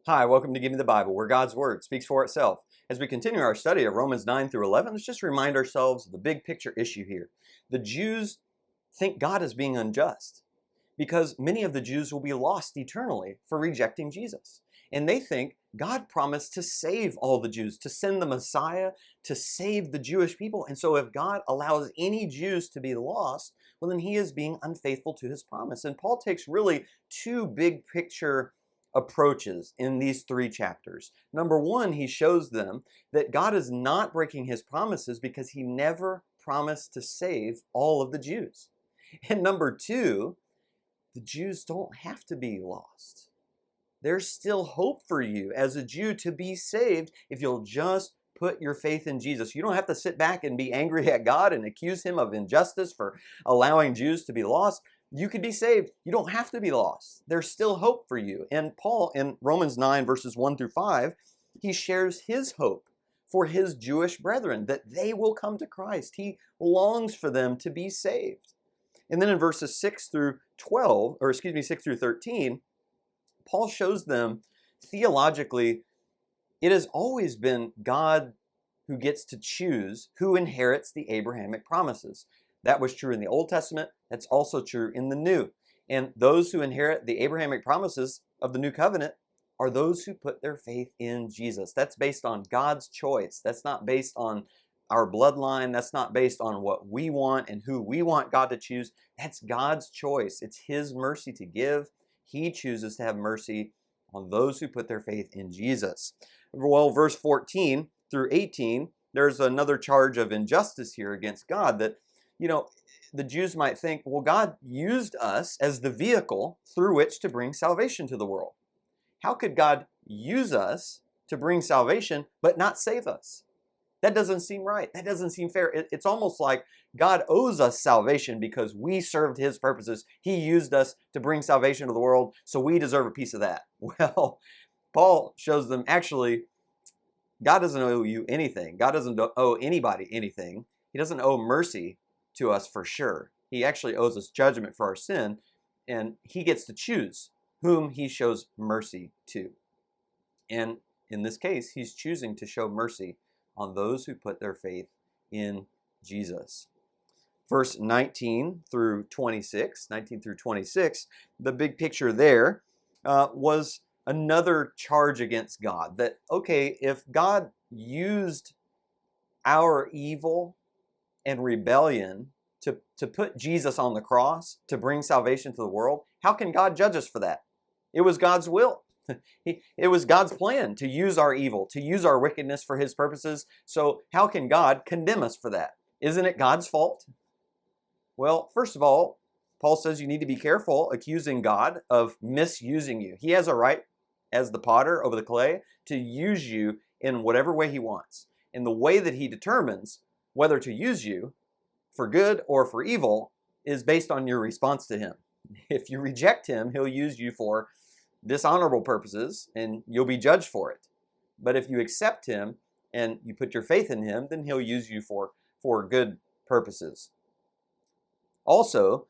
Hi, welcome to Give Me the Bible, where God's Word speaks for itself. As we continue our study of Romans 9 through 11, let's just remind ourselves of the big picture issue here. The Jews think God is being unjust because many of the Jews will be lost eternally for rejecting Jesus. And they think God promised to save all the Jews, to send the Messiah to save the Jewish people. And so if God allows any Jews to be lost, well, then he is being unfaithful to his promise. And Paul takes really two big picture approaches in these three chapters. Number one, he shows them that God is not breaking his promises because he never promised to save all of the Jews. And number two, the Jews don't have to be lost. There's still hope for you as a Jew to be saved if you'll just put your faith in Jesus. You don't have to sit back and be angry at God and accuse him of injustice for allowing Jews to be lost. You could be saved. You don't have to be lost. There's still hope for you. And Paul in Romans 9 verses 1 through 5, he shares his hope for his Jewish brethren that they will come to Christ. He longs for them to be saved. And then in verses 6 through 6 through 13, Paul shows them theologically, it has always been God who gets to choose who inherits the Abrahamic promises. That was true in the Old Testament. That's also true in the New. And those who inherit the Abrahamic promises of the New Covenant are those who put their faith in Jesus. That's based on God's choice. That's not based on our bloodline. That's not based on what we want and who we want God to choose. That's God's choice. It's his mercy to give. He chooses to have mercy on those who put their faith in Jesus. Well, verse 14 through 18, there's another charge of injustice here against God that, the Jews might think, well, God used us as the vehicle through which to bring salvation to the world. How could God use us to bring salvation but not save us? That doesn't seem right. That doesn't seem fair. It's almost like God owes us salvation because we served his purposes. He used us to bring salvation to the world, so we deserve a piece of that. Well, Paul shows them actually, God doesn't owe you anything. God doesn't owe anybody anything. He doesn't owe mercy to us for sure. He actually owes us judgment for our sin, and he gets to choose whom he shows mercy to. And in this case, he's choosing to show mercy on those who put their faith in Jesus. Verse 19 through 26, the big picture there was another charge against God. That, okay, if God used our evil and rebellion to put Jesus on the cross to bring salvation to the world, how can God judge us for that? It was God's will. It was God's plan to use our evil, to use our wickedness for his purposes. So how can God condemn us for that? Isn't it God's fault? Well, first of all, Paul says you need to be careful accusing God of misusing you. He has a right, as the potter over the clay, to use you in whatever way he wants. And the way that he determines whether to use you for good or for evil is based on your response to him. If you reject him, he'll use you for dishonorable purposes and you'll be judged for it. But if you accept him and you put your faith in him, then he'll use you for good purposes. Also,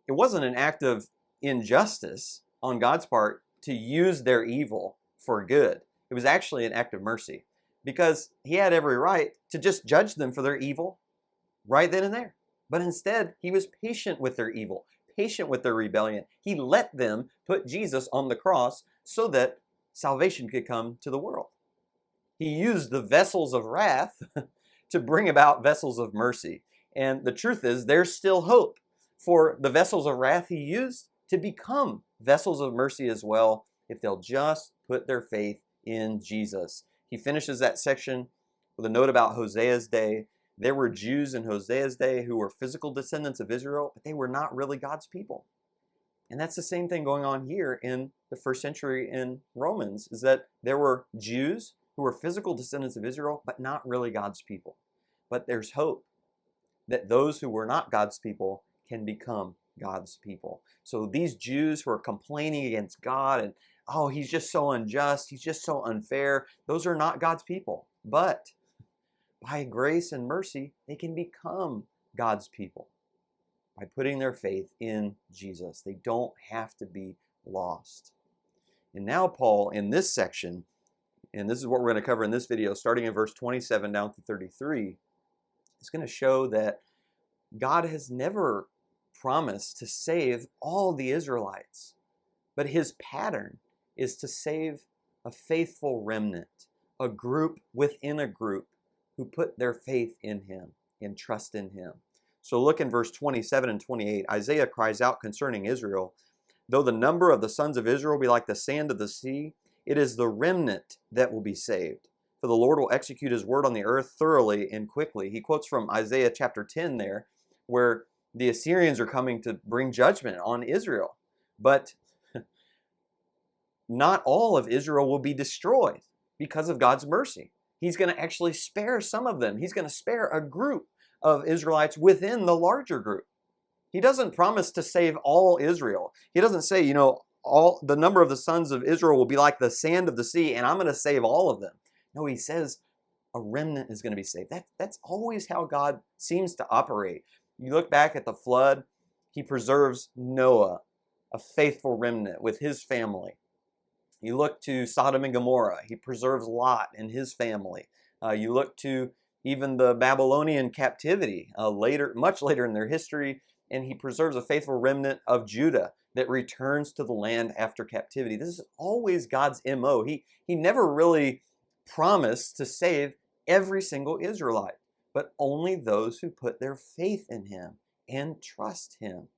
it wasn't an act of injustice on God's part to use their evil for good. It was actually an act of mercy because he had every right to just judge them for their evil right then and there. But instead, he was patient with their evil, patient with their rebellion. He let them put Jesus on the cross so that salvation could come to the world. He used the vessels of wrath to bring about vessels of mercy. And the truth is, there's still hope for the vessels of wrath he used to become vessels of mercy as well if they'll just put their faith in Jesus. He finishes that section with a note about Hosea's day. There were Jews in Hosea's day who were physical descendants of Israel, but they were not really God's people. And that's the same thing going on here in the first century in Romans, is that there were Jews who were physical descendants of Israel, but not really God's people. But there's hope that those who were not God's people can become God's people. So these Jews who are complaining against God and, oh, he's just so unjust, he's just so unfair, those are not God's people. But by grace and mercy, they can become God's people by putting their faith in Jesus. They don't have to be lost. And now Paul, in this section, and this is what we're going to cover in this video, starting in verse 27 down to 33, is going to show that God has never promised to save all the Israelites, but his pattern is to save a faithful remnant, a group within a group who put their faith in him and trust in him. So look in verse 27 and 28. Isaiah cries out concerning Israel, though the number of the sons of Israel be like the sand of the sea, it is the remnant that will be saved. For the Lord will execute his word on the earth thoroughly and quickly. He quotes from Isaiah chapter 10 there, where the Assyrians are coming to bring judgment on Israel. But not all of Israel will be destroyed because of God's mercy. He's going to actually spare some of them. He's going to spare a group of Israelites within the larger group. He doesn't promise to save all Israel. He doesn't say, all the number of the sons of Israel will be like the sand of the sea, and I'm going to save all of them. No, he says a remnant is going to be saved. That's always how God seems to operate. You look back at the flood, he preserves Noah, a faithful remnant with his family. You look to Sodom and Gomorrah, he preserves Lot and his family. You look to even the Babylonian captivity much later in their history, and he preserves a faithful remnant of Judah that returns to the land after captivity. This is always God's MO. He never really promised to save every single Israelite, but only those who put their faith in him and trust him.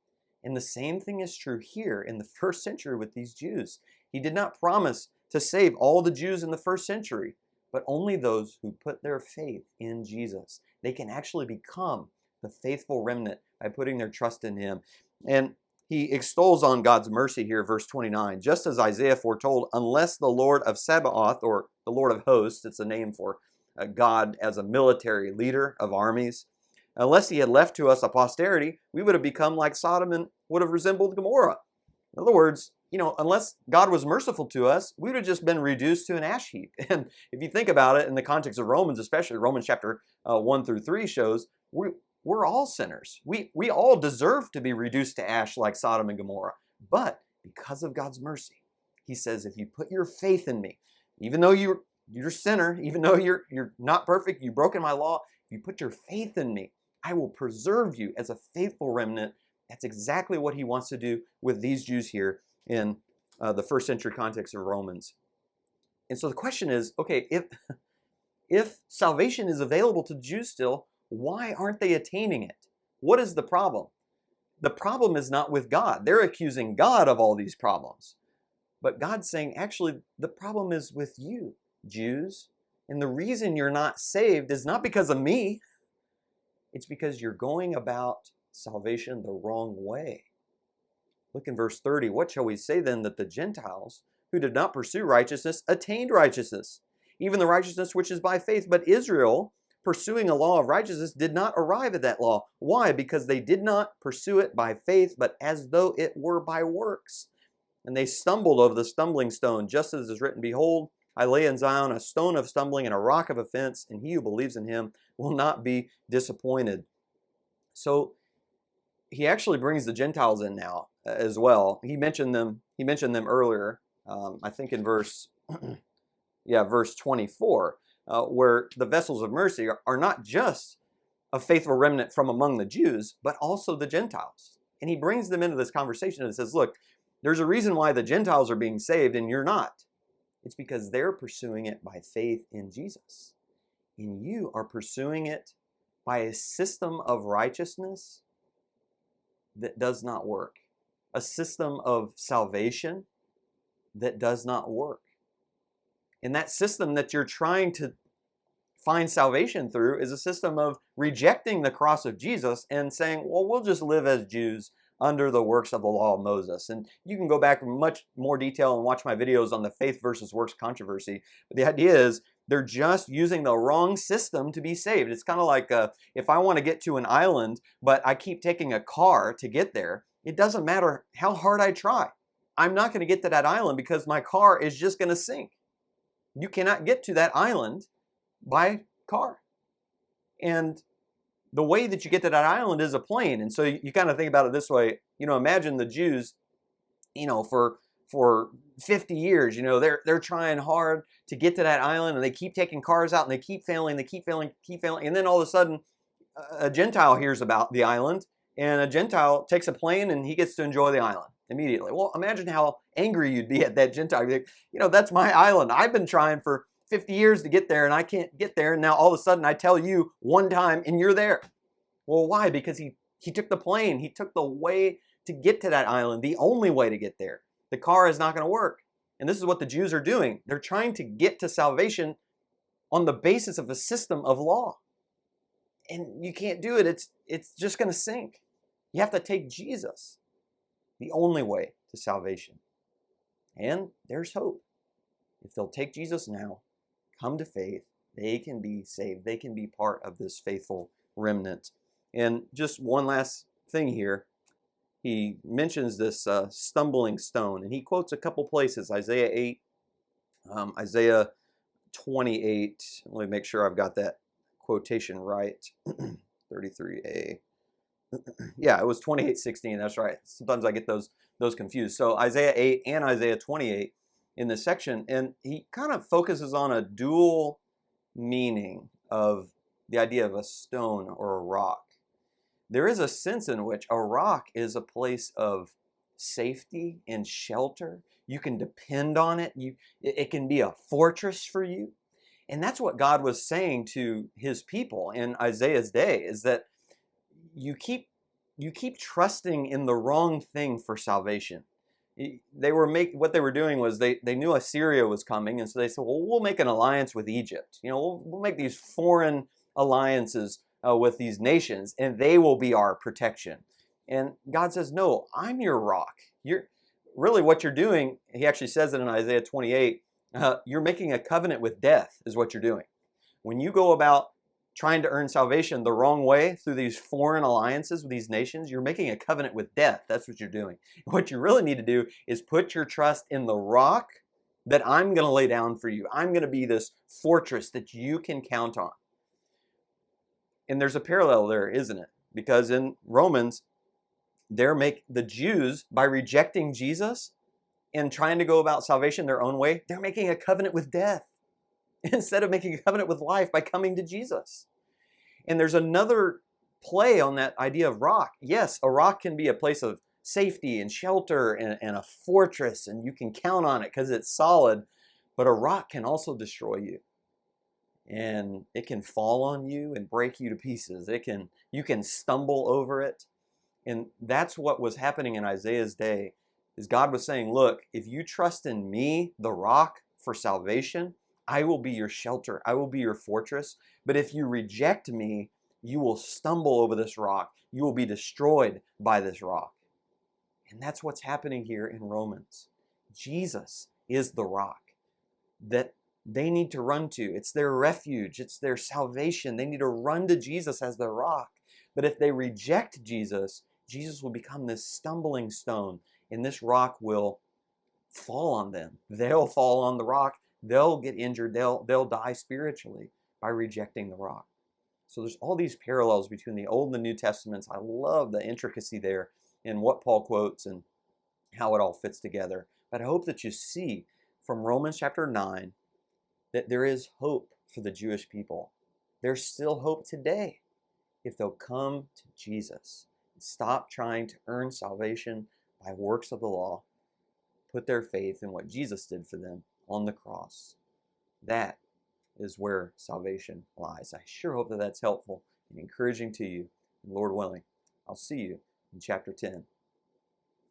And the same thing is true here in the first century with these Jews. He did not promise to save all the Jews in the first century, but only those who put their faith in Jesus. They can actually become the faithful remnant by putting their trust in him. And he extols on God's mercy here, verse 29. Just as Isaiah foretold, unless the Lord of Sabaoth, or the Lord of hosts, it's a name for God as a military leader of armies, unless he had left to us a posterity, we would have become like Sodom and would have resembled Gomorrah. In other words, unless God was merciful to us, we would have just been reduced to an ash heap. And if you think about it in the context of Romans, especially Romans chapter 1 through 3 shows, we're all sinners. We all deserve to be reduced to ash like Sodom and Gomorrah. But because of God's mercy, he says, if you put your faith in me, even though you're a sinner, even though you're not perfect, you've broken my law, if you put your faith in me, I will preserve you as a faithful remnant. That's exactly what he wants to do with these Jews here in the first century context of Romans. And so the question is, okay, if salvation is available to Jews still, why aren't they attaining it? What is the problem? The problem is not with God. They're accusing God of all these problems. But God's saying, actually, the problem is with you, Jews. And the reason you're not saved is not because of me. It's because you're going about salvation the wrong way. Look in verse 30. What shall we say then that the Gentiles who did not pursue righteousness attained righteousness, even the righteousness which is by faith? But Israel, pursuing a law of righteousness, did not arrive at that law. Why? Because they did not pursue it by faith, but as though it were by works. And they stumbled over the stumbling stone, just as is written, behold, I lay in Zion a stone of stumbling and a rock of offense, and he who believes in him will not be disappointed. So he actually brings the Gentiles in now as well. He mentioned them earlier, I think in verse 24, where the vessels of mercy are not just a faithful remnant from among the Jews, but also the Gentiles. And he brings them into this conversation and says, look, there's a reason why the Gentiles are being saved and you're not. It's because they're pursuing it by faith in Jesus. And you are pursuing it by a system of righteousness that does not work. A system of salvation that does not work. And that system that you're trying to find salvation through is a system of rejecting the cross of Jesus and saying, well, we'll just live as Jews under the works of the law of Moses. And you can go back in much more detail and watch my videos on the faith versus works controversy. But the idea is they're just using the wrong system to be saved. It's kind of like if I want to get to an island, but I keep taking a car to get there, it doesn't matter how hard I try. I'm not going to get to that island because my car is just going to sink. You cannot get to that island by car. And the way that you get to that island is a plane. And so you kind of think about it this way, imagine the Jews, for for 50 years. You know, they're trying hard to get to that island, and they keep taking cars out, and they keep failing, and then all of a sudden, a Gentile hears about the island, and a Gentile takes a plane, and he gets to enjoy the island immediately. Well, imagine how angry you'd be at that Gentile. You'd be like, you know, that's my island. I've been trying for 50 years to get there, and I can't get there, and now all of a sudden I tell you one time, and you're there. Well, why? Because he took the plane. He took the way to get to that island, the only way to get there. The car is not going to work. And this is what the Jews are doing. They're trying to get to salvation on the basis of a system of law. And you can't do it. It's just going to sink. You have to take Jesus, the only way to salvation. And there's hope. If they'll take Jesus now, come to faith, they can be saved. They can be part of this faithful remnant. And just one last thing here. He mentions this stumbling stone, and he quotes a couple places, Isaiah 8, Isaiah 28. Let me make sure I've got that quotation right. 33a. Yeah, it was 28:16. That's right. Sometimes I get those confused. So Isaiah 8 and Isaiah 28 in this section, and he kind of focuses on a dual meaning of the idea of a stone or a rock. There is a sense in which a rock is a place of safety and shelter. You can depend on it. It can be a fortress for you. And that's what God was saying to his people in Isaiah's day, is that you keep trusting in the wrong thing for salvation. What they were doing was they knew Assyria was coming, and so they said, well, we'll make an alliance with Egypt. You know, we'll make these foreign alliances with these nations, and they will be our protection. And God says, no, I'm your rock. You're really what you're doing. He actually says it in Isaiah 28. You're making a covenant with death is what you're doing. When you go about trying to earn salvation the wrong way through these foreign alliances with these nations, you're making a covenant with death. That's what you're doing. What you really need to do is put your trust in the rock that I'm going to lay down for you. I'm going to be this fortress that you can count on. And there's a parallel there, isn't it? Because in Romans, the Jews, by rejecting Jesus and trying to go about salvation their own way, they're making a covenant with death instead of making a covenant with life by coming to Jesus. And there's another play on that idea of rock. Yes, a rock can be a place of safety and shelter and a fortress, and you can count on it because it's solid, but a rock can also destroy you. And it can fall on you and break you to pieces. You can stumble over it. And that's what was happening in Isaiah's day, is God was saying, look, if you trust in me, the rock, for salvation, I will be your shelter. I will be your fortress. But if you reject me, you will stumble over this rock. You will be destroyed by this rock. And that's what's happening here in Romans. Jesus is the rock that they need to run to. It's their refuge. It's their salvation. They need to run to Jesus as their rock. But if they reject Jesus, Jesus will become this stumbling stone, and this rock will fall on them. They'll fall on the rock. They'll get injured. They'll die spiritually by rejecting the rock. So there's all these parallels between the Old and the New Testaments. I love the intricacy there in what Paul quotes and how it all fits together. But I hope that you see from Romans chapter 9 that there is hope for the Jewish people. There's still hope today if they'll come to Jesus. Stop trying to earn salvation by works of the law. Put their faith in what Jesus did for them on the cross. That is where salvation lies. I sure hope that that's helpful and encouraging to you. And Lord willing, I'll see you in chapter 10.